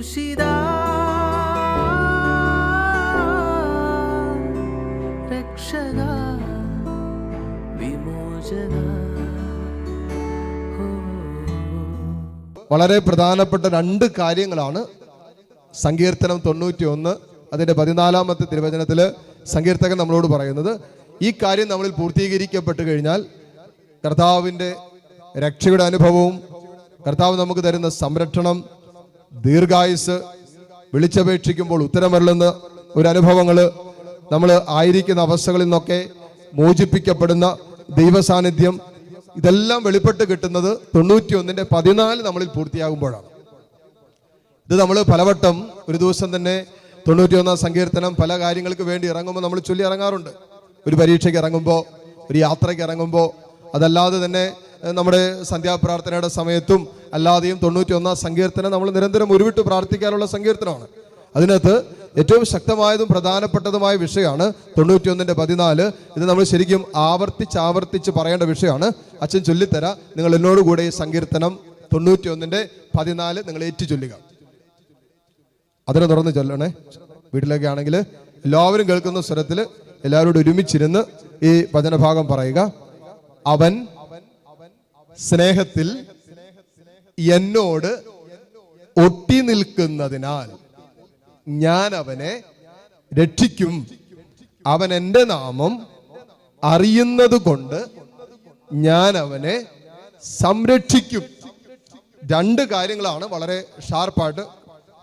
ക്രൂശിത രക്ഷക വിമോചന. വളരെ പ്രധാനപ്പെട്ട രണ്ട് കാര്യങ്ങളാണ് സങ്കീർത്തനം 91 അതിൻ്റെ 14-ാമത്തെ തിരുവചനത്തിൽ സങ്കീർത്തകൻ നമ്മളോട് പറയുന്നത്. ഈ കാര്യം നമ്മളിൽ പൂർത്തീകരിക്കപ്പെട്ട് കഴിഞ്ഞാൽ കർത്താവിൻ്റെ രക്ഷയുടെ അനുഭവവും കർത്താവ് നമുക്ക് തരുന്ന സംരക്ഷണം, ദീർഘായുസ്, വിളിച്ചപേക്ഷിക്കുമ്പോൾ ഉത്തരമരുളുന്ന ഒരു അനുഭവങ്ങൾ, നമ്മൾ ആയിരിക്കുന്ന അവസ്ഥകളിൽ നിന്നൊക്കെ മോചിപ്പിക്കപ്പെടുന്ന ദൈവസാന്നിധ്യം, ഇതെല്ലാം വെളിപ്പെട്ട് കിട്ടുന്നത് 91-ന്റെ 14 നമ്മളിൽ പൂർത്തിയാകുമ്പോഴാണ്. ഇത് നമ്മൾ പലവട്ടം ഒരു ദിവസം തന്നെ 91-ാം സങ്കീർത്തനം പല കാര്യങ്ങൾക്ക് വേണ്ടി ഇറങ്ങുമ്പോൾ നമ്മൾ ചൊല്ലി ഇറങ്ങാറുണ്ട്. ഒരു പരീക്ഷയ്ക്ക് ഇറങ്ങുമ്പോൾ, ഒരു യാത്രയ്ക്ക് ഇറങ്ങുമ്പോൾ, അതല്ലാതെ തന്നെ നമ്മുടെ സന്ധ്യാപ്രാർത്ഥനയുടെ സമയത്തും അല്ലാതെയും 91-ാം സങ്കീർത്തനം നമ്മൾ നിരന്തരം ഉരുവിട്ട് പ്രാർത്ഥിക്കാനുള്ള സങ്കീർത്തനമാണ്. അതിനകത്ത് ഏറ്റവും ശക്തമായതും പ്രധാനപ്പെട്ടതുമായ വിഷയമാണ് 91-ന്റെ 14. ഇത് നമ്മൾ ശരിക്കും ആവർത്തിച്ച് പറയേണ്ട വിഷയമാണ്. അച്ഛൻ ചൊല്ലിത്തരാം. നിങ്ങൾ എന്നോട് കൂടെ ഈ സങ്കീർത്തനം 91-ന്റെ 14 നിങ്ങൾ ഏറ്റു ചൊല്ലുക. അതിനെ തുറന്ന് ചൊല്ലണേ. വീട്ടിലൊക്കെ ആണെങ്കിൽ എല്ലാവരും കേൾക്കുന്ന സ്വരത്തിൽ എല്ലാവരോടും ഒരുമിച്ചിരുന്ന് ഈ വചനഭാഗം പറയുക. അവൻ സ്നേഹത്തിൽ എന്നോട് ഒട്ടി നിൽക്കുന്നതിനാൽ ഞാൻ അവനെ രക്ഷിക്കും. അവൻ എൻ്റെ നാമം അറിയുന്നത് കൊണ്ട് ഞാൻ അവനെ സംരക്ഷിക്കും. രണ്ട് കാര്യങ്ങളാണ് വളരെ ഷാർപ്പായിട്ട്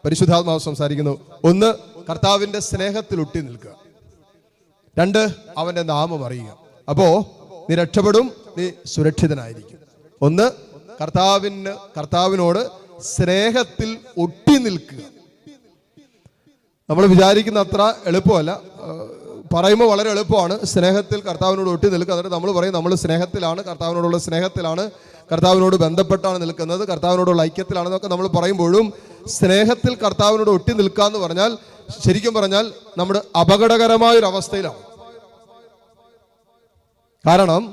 പരിശുദ്ധാത്മാവ് സംസാരിക്കുന്നത്. ഒന്ന്, കർത്താവിൻ്റെ സ്നേഹത്തിൽ ഒട്ടി നിൽക്കുക. രണ്ട്, അവൻ്റെ നാമം അറിയുക. അപ്പോ നീ രക്ഷപ്പെടും, നീ സുരക്ഷിതനായിരിക്കും. ഒന്ന്, കർത്താവിനോട് സ്നേഹത്തിൽ ഒട്ടി നിൽക്കുക. നമ്മൾ വിചാരിക്കുന്ന അത്ര എളുപ്പമല്ല. പറയുമ്പോൾ വളരെ എളുപ്പമാണ്. സ്നേഹത്തിൽ കർത്താവിനോട് ഒട്ടി നിൽക്കുക. എന്നിട്ട് നമ്മൾ പറയും നമ്മൾ സ്നേഹത്തിലാണ്, കർത്താവിനോടുള്ള സ്നേഹത്തിലാണ്, കർത്താവിനോട് ബന്ധപ്പെട്ടാണ് നിൽക്കുന്നത്, കർത്താവിനോടുള്ള ഐക്യത്തിലാണെന്നൊക്കെ നമ്മൾ പറയുമ്പോഴും സ്നേഹത്തിൽ കർത്താവിനോട് ഒട്ടി നിൽക്കുക എന്ന് പറഞ്ഞാൽ ശരിക്കും പറഞ്ഞാൽ നമ്മുടെ അപകടകരമായൊരവസ്ഥയിലാണ്. കാരണം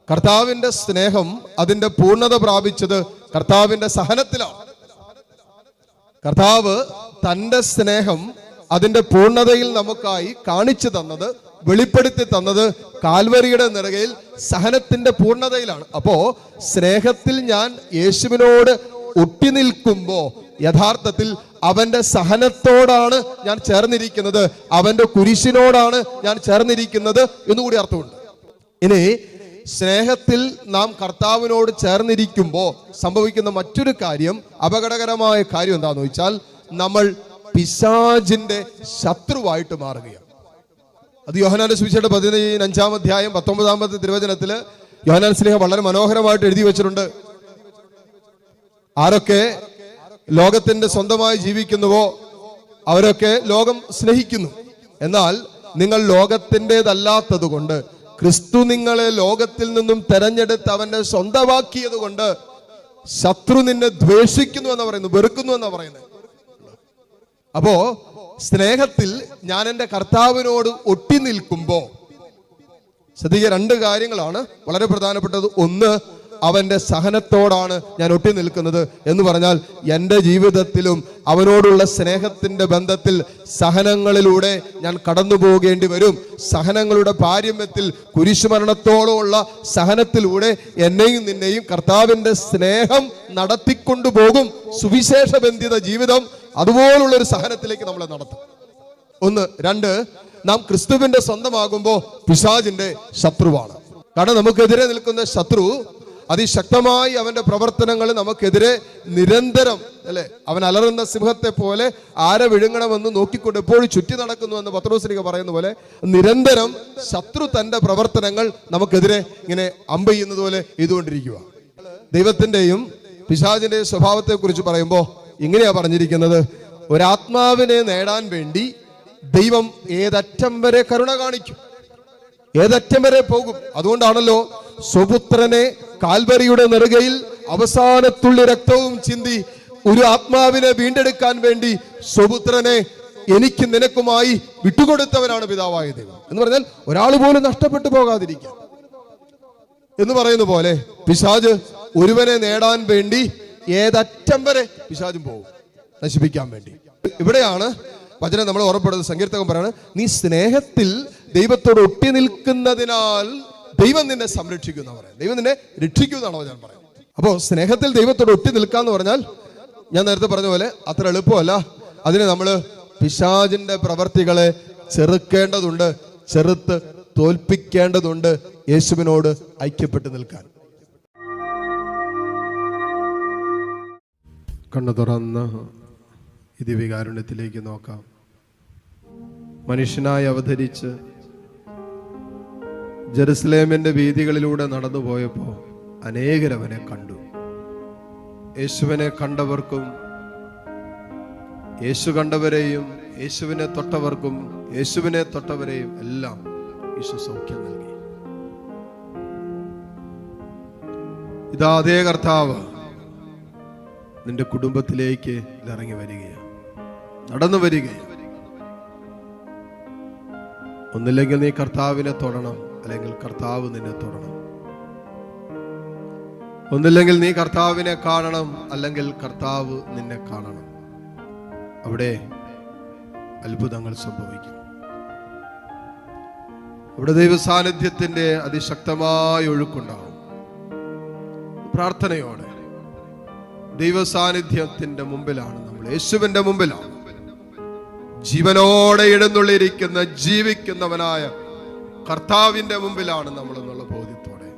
കർത്താവിൻ്റെ സ്നേഹം അതിൻ്റെ പൂർണ്ണത പ്രാപിച്ചത് കർത്താവിൻ്റെ സഹനത്തിലാണ്. കർത്താവ് തൻ്റെ സ്നേഹം അതിൻ്റെ പൂർണ്ണതയിൽ നമുക്കായി കാണിച്ചു തന്നത്, വെളിപ്പെടുത്തി തന്നത് കാൽവരിയുടെ നെറുകയിൽ സഹനത്തിന്റെ പൂർണ്ണതയിലാണ്. അപ്പോ സ്നേഹത്തിൽ ഞാൻ യേശുവിനോട് ഒട്ടി നിൽക്കുമ്പോൾ യഥാർത്ഥത്തിൽ അവന്റെ സഹനത്തോടാണ് ഞാൻ ചേർന്നിരിക്കുന്നത്, അവന്റെ കുരിശിനോടാണ് ഞാൻ ചേർന്നിരിക്കുന്നത് എന്നുകൂടി അർത്ഥമുണ്ട്. ഇനി സ്നേഹത്തിൽ നാം കർത്താവിനോട് ചേർന്നിരിക്കുമ്പോൾ സംഭവിക്കുന്ന മറ്റൊരു കാര്യം, അപകടകരമായ കാര്യം എന്താണെന്ന് വെച്ചാൽ നമ്മൾ പിശാചിന്റെ ശത്രുവായിട്ട് മാറുകയാണ്. അത് യോഹന്നാന്റെ സുവിശേഷം 15-ാം അധ്യായം 19-ാമത്തെ തിരുവചനത്തിൽ യോഹന്നാൻ ശ്ലീഹ വളരെ മനോഹരമായിട്ട് എഴുതി വെച്ചിട്ടുണ്ട്. ആരൊക്കെ ലോകത്തിന്റെ സ്വന്തമായി ജീവിക്കുന്നുവോ അവരൊക്കെ ലോകം സ്നേഹിക്കുന്നു. എന്നാൽ നിങ്ങൾ ലോകത്തിൻ്റെതല്ലാത്തത് കൊണ്ട്, ക്രിസ്തു നിങ്ങളെ ലോകത്തിൽ നിന്നും തെരഞ്ഞെടുത്ത് അവന്റെ സ്വന്തമാക്കിയത് കൊണ്ട് ശത്രു നിന്നെ ദ്വേഷിക്കുന്നു എന്ന് പറയുന്നു, വെറുക്കുന്നു എന്നാ പറയുന്നത്. അപ്പോ സ്നേഹത്തിൽ ഞാൻ എൻ്റെ കർത്താവിനോട് ഒട്ടി നിൽക്കുമ്പോൾ ശ്രദ്ധിക്കുക, രണ്ട് കാര്യങ്ങളാണ് വളരെ പ്രധാനപ്പെട്ടത്. ഒന്ന്, അവന്റെ സഹനത്തോടാണ് ഞാൻ ഒട്ടി നിൽക്കുന്നത് എന്ന് പറഞ്ഞാൽ എൻ്റെ ജീവിതത്തിലും അവനോടുള്ള സ്നേഹത്തിന്റെ ബന്ധത്തിൽ സഹനങ്ങളിലൂടെ ഞാൻ കടന്നു പോകേണ്ടി വരും. സഹനങ്ങളുടെ പാരമ്യത്തിൽ കുരിശുമരണത്തോളമുള്ള സഹനത്തിലൂടെ എന്നെയും നിന്നെയും കർത്താവിന്റെ സ്നേഹം നടത്തിക്കൊണ്ടുപോകും. സുവിശേഷ ബന്ധിത ജീവിതം അതുപോലുള്ളൊരു സഹനത്തിലേക്ക് നമ്മളെ നടത്തും. ഒന്ന്. രണ്ട്, നാം ക്രിസ്തുവിന്റെ സ്വന്തമാകുമ്പോൾ പിശാചിന്റെ ശത്രുവാണ്. കാരണം നമുക്കെതിരെ നിൽക്കുന്ന ശത്രു അതിശക്തമായി അവന്റെ പ്രവർത്തനങ്ങൾ നമുക്കെതിരെ നിരന്തരം, അല്ലെ, അവൻ അലറുന്ന സിംഹത്തെ പോലെ ആരെ വിഴുങ്ങണമെന്ന് നോക്കിക്കൊണ്ട് എപ്പോഴും ചുറ്റി നടക്കുന്നു എന്ന് പത്രോസ്ലീഹ പറയുന്ന പോലെ നിരന്തരം ശത്രു തന്റെ പ്രവർത്തനങ്ങൾ നമുക്കെതിരെ ഇങ്ങനെ അമ്പ് ചെയ്യുന്നത് പോലെ ചെയ്തുകൊണ്ടിരിക്കുക. ദൈവത്തിന്റെയും പിശാചിന്റെയും സ്വഭാവത്തെ കുറിച്ച് പറയുമ്പോൾ ഇങ്ങനെയാ പറഞ്ഞിരിക്കുന്നത്: ഒരാത്മാവിനെ നേടാൻ വേണ്ടി ദൈവം ഏതറ്റം വരെ കരുണ കാണിക്കും, ഏതറ്റം വരെ പോകും. അതുകൊണ്ടാണല്ലോ സ്വപുത്രനെ കാൽവരിയുടെ നെറുകയിൽ അവസാനത്തുള്ളി രക്തവും ചിന്തി ഒരു ആത്മാവിനെ വീണ്ടെടുക്കാൻ വേണ്ടി സ്വപുത്രനെ എനിക്ക് നിനക്കുമായി വിട്ടുകൊടുത്തവനാണ് പിതാവായ ദൈവം. എന്ന് പറഞ്ഞാൽ ഒരാൾ പോലും നഷ്ടപ്പെട്ടു പോകാതിരിക്കാൻ എന്ന് പറയുന്ന പോലെ പിശാച് ഒരുവനെ നേടാൻ വേണ്ടി ഏതറ്റം വരെ പിശാചും പോകും. നശിപ്പിക്കാൻ വേണ്ടി. ഇവിടെയാണ് വചനം നമ്മൾ ഓർമ്മപ്പെടുന്നത്. സങ്കീർത്തകൻ പറയാണ്, നീ സ്നേഹത്തിൽ ദൈവത്തോട് ഒട്ടി നിൽക്കുന്നതിനാൽ ദൈവം നിന്നെ സംരക്ഷിക്കുന്ന പറയാം, ദൈവം നിന്നെ രക്ഷിക്കുമെന്നാണ് വചനം പറയുന്നത്. അപ്പോൾ സ്നേഹത്തിൽ ദൈവത്തോട് ഒട്ടി നിൽക്കാന്ന് പറഞ്ഞാൽ ഞാൻ നേരത്തെ പറഞ്ഞ പോലെ അത്ര എളുപ്പമല്ല. അതിന് നമ്മൾ പിശാചിന്റെ പ്രവർത്തികളെ ചെറുക്കേണ്ടതുണ്ട്, ചെറുത്ത് തോൽപ്പിക്കേണ്ടതുണ്ട്, യേശുവിനോട് ഐക്യപ്പെട്ട് നിൽക്കാൻ. കണ്ണു തുറന്ന് ഈ ദിവ്യകാരുണ്യത്തിലേക്ക് നോക്കാം. മനുഷ്യനായി അവതരിച്ച് ജെറുസലേമിന്റെ വീഥികളിലൂടെ നടന്നു പോയപ്പോൾ അനേകരവനെ കണ്ടു. യേശുവിനെ കണ്ടവർക്കും യേശു കണ്ടവരെയും യേശുവിനെ തൊട്ടവർക്കും യേശുവിനെ തൊട്ടവരെയും എല്ലാം യേശു സൗഖ്യം നൽകി. ഇതാ അതേ കർത്താവ് നിന്റെ കുടുംബത്തിലേക്ക് ഇറങ്ങി വരികയാണ്, നടന്നു വരികയാണ്. ഒന്നില്ലെങ്കിൽ നീ കർത്താവിനെ തൊടണം, അല്ലെങ്കിൽ കർത്താവ് നിന്നെ തൊടണം. ഒന്നില്ലെങ്കിൽ നീ കർത്താവിനെ കാണണം, അല്ലെങ്കിൽ കർത്താവ് നിന്നെ കാണണം. അവിടെ അത്ഭുതങ്ങൾ സംഭവിക്കും. അവിടെ ദൈവ സാന്നിധ്യത്തിന്റെ അതിശക്തമായ ഒഴുക്കുണ്ടാവും. പ്രാർത്ഥനയോടെ ദൈവ സാന്നിധ്യത്തിന്റെ മുമ്പിലാണ് നമ്മൾ, യേശുവിന്റെ മുമ്പിലാണ്, ജീവനോടെ എഴുന്നള്ളിയിരിക്കുന്ന ജീവിക്കുന്നവനായ കർത്താവിന്റെ മുമ്പിലാണ് നമ്മൾ എന്നുള്ള ബോധ്യത്തോടെ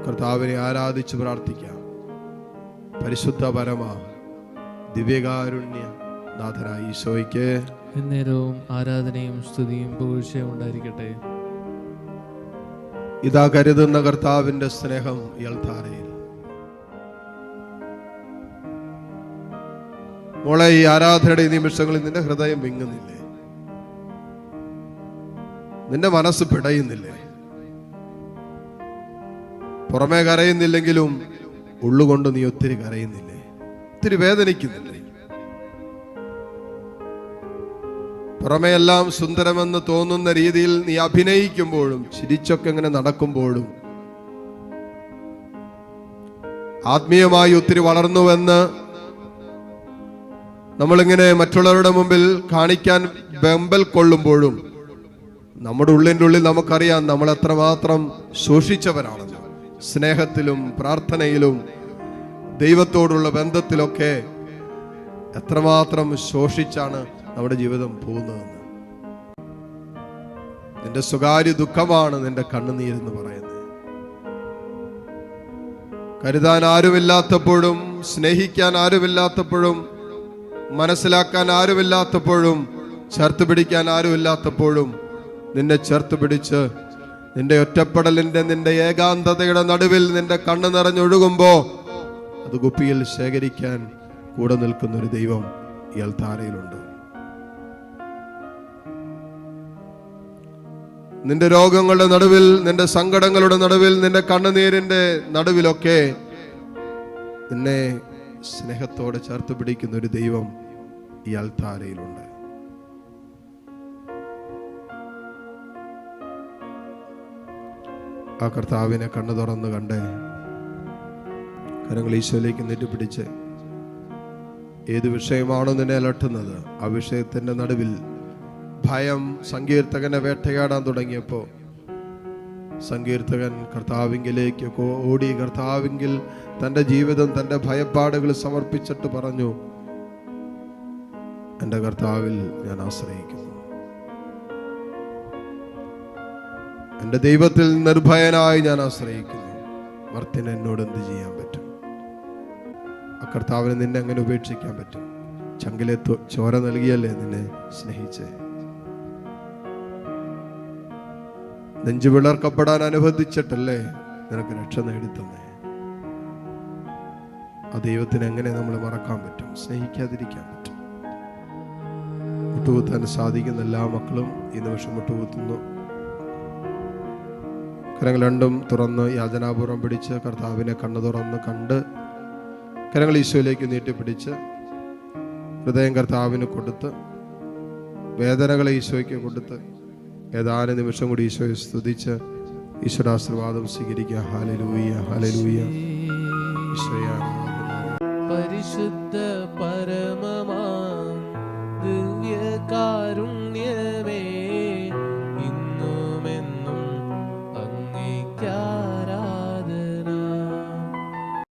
കർത്താവിനെ ആരാധിച്ച് പ്രാർത്ഥിക്കാം. പരിശുദ്ധ പരമ ദിവ്യകാരുണ്യ നാഥനായ ഈശോയ്ക്ക് എന്നേരവും ആരാധനയും സ്തുതിയും പുകഴ്ചയും ഉണ്ടായിരിക്കട്ടെ. ഇതാ കരുതുന്ന കർത്താവിന്റെ സ്നേഹം ഈ അൾത്താരയിൽ. മോളെ, ഈ ആരാധനയുടെ നിമിഷങ്ങളിൽ നിന്റെ ഹൃദയം വിങ്ങുന്നില്ലേ? നിന്റെ മനസ്സ് പിടയുന്നില്ലേ? പുറമേ കരയുന്നില്ലെങ്കിലും ഉള്ളുകൊണ്ട് നീ ഒത്തിരി കരയുന്നില്ലേ? ഒത്തിരി വേദനിക്കുന്നില്ലേ? പുറമേ എല്ലാം സുന്ദരമെന്ന് തോന്നുന്ന രീതിയിൽ നീ അഭിനയിക്കുമ്പോഴും ചിരിച്ചൊക്കെ ഇങ്ങനെ നടക്കുമ്പോഴും ആത്മീയമായി ഒത്തിരി വളർന്നുവെന്ന് നമ്മളിങ്ങനെ മറ്റുള്ളവരുടെ മുമ്പിൽ കാണിക്കാൻ വെമ്പൽ കൊള്ളുമ്പോഴും നമ്മുടെ ഉള്ളിൻ്റെ ഉള്ളിൽ നമുക്കറിയാം നമ്മൾ എത്രമാത്രം ശോഷിച്ചവരാണെന്ന്. സ്നേഹത്തിലും പ്രാർത്ഥനയിലും ദൈവത്തോടുള്ള ബന്ധത്തിലൊക്കെ എത്രമാത്രം ശോഷിച്ചാണ് നമ്മുടെ ജീവിതം പോകുന്നതെന്ന്. നിന്റെ സ്വകാര്യ ദുഃഖമാണ് നിന്റെ കണ്ണുനീരെന്ന് പറയുന്നത്. കരുതാൻ ആരുമില്ലാത്തപ്പോഴും, സ്നേഹിക്കാൻ ആരുമില്ലാത്തപ്പോഴും, മനസ്സിലാക്കാൻ ആരുമില്ലാത്തപ്പോഴും, ചേർത്ത് പിടിക്കാൻ ആരുമില്ലാത്തപ്പോഴും നിന്നെ ചേർത്ത് പിടിച്ച് നിന്റെ ഒറ്റപ്പെടലിന്റെ, നിന്റെ ഏകാന്തതയുടെ നടുവിൽ നിന്റെ കണ്ണ് നിറഞ്ഞൊഴുകുമ്പോ അത് കുപ്പിയിൽ ശേഖരിക്കാൻ കൂടെ നിൽക്കുന്നൊരു ദൈവം ഈ അൾത്താരയിലുണ്ട്. നിന്റെ രോഗങ്ങളുടെ നടുവിൽ, നിന്റെ സങ്കടങ്ങളുടെ നടുവിൽ, നിന്റെ കണ്ണുനീരിന്റെ നടുവിലൊക്കെ നിന്നെ സ്നേഹത്തോടെ ചേർത്ത് പിടിക്കുന്ന ഒരു ദൈവം ഈ അൾത്താരയിലുണ്ട്. ആ കർത്താവിനെ കണ്ണു തുറന്ന് കണ്ടേ, കരങ്ങൾ ഈശോയിലേക്ക് നീട്ടിപ്പിടിച്ച് ഏത് വിഷയമാണോ നിന്നെ അലട്ടുന്നത് ആ വിഷയത്തിന്റെ നടുവിൽ ഭയം സങ്കീർത്തകനെ വേട്ടയാടാൻ തുടങ്ങിയപ്പോൾ സങ്കീർത്തകൻ കർത്താവിങ്കിലേക്ക് ഓടി കർത്താവിങ്കിൽ തൻ്റെ ജീവിതം, തൻ്റെ ഭയപ്പാടുകൾ സമർപ്പിച്ചിട്ട് പറഞ്ഞു, എൻ്റെ കർത്താവിൽ ഞാൻ ആശ്രയിക്കുന്നു, എൻ്റെ ദൈവത്തിൽ നിർഭയനായി ഞാൻ ആശ്രയിക്കുന്നു, മർത്യന് എന്നോട് എന്ത് ചെയ്യാൻ പറ്റും? ആ കർത്താവിനെ നിന്നെ അങ്ങനെ ഉപേക്ഷിക്കാൻ പറ്റും? ചങ്കിലെ ചോര നൽകിയല്ലേ നിന്നെ സ്നേഹിച്ചേ, നെഞ്ചു വിളർക്കപ്പെടാൻ അനുവദിച്ചിട്ടല്ലേ നിനക്ക് രക്ഷ നേടിത്തന്നേ. ആ ദൈവത്തിന് എങ്ങനെ നമ്മൾ മറക്കാൻ പറ്റും, സ്നേഹിക്കാതിരിക്കാൻ പറ്റും? മുട്ടുകുത്താൻ സാധിക്കുന്ന എല്ലാ മക്കളും ഈ നിമിഷം മുട്ടുകുത്തുന്നു. കരങ്ങൾ രണ്ടും തുറന്ന് യാചനാപൂർവം പിടിച്ച് കർത്താവിനെ കണ്ണു തുറന്ന് കണ്ട് കരങ്ങൾ ഈശോയിലേക്ക് നീട്ടിപ്പിടിച്ച് ഹൃദയം കർത്താവിന് കൊടുത്ത് വേദനകളെ ഈശോയ്ക്ക് കൊടുത്ത് ഏതാനും നിമിഷം കൂടി ഈശോയെ സ്തുതിച്ച് ഈശ്വരാശീർവാദം സ്വീകരിക്കുക. Hallelujah, hallelujah. ഈശോയെ പരിശുദ്ധ പരമമാം ദിവ്യകാരുണ്യ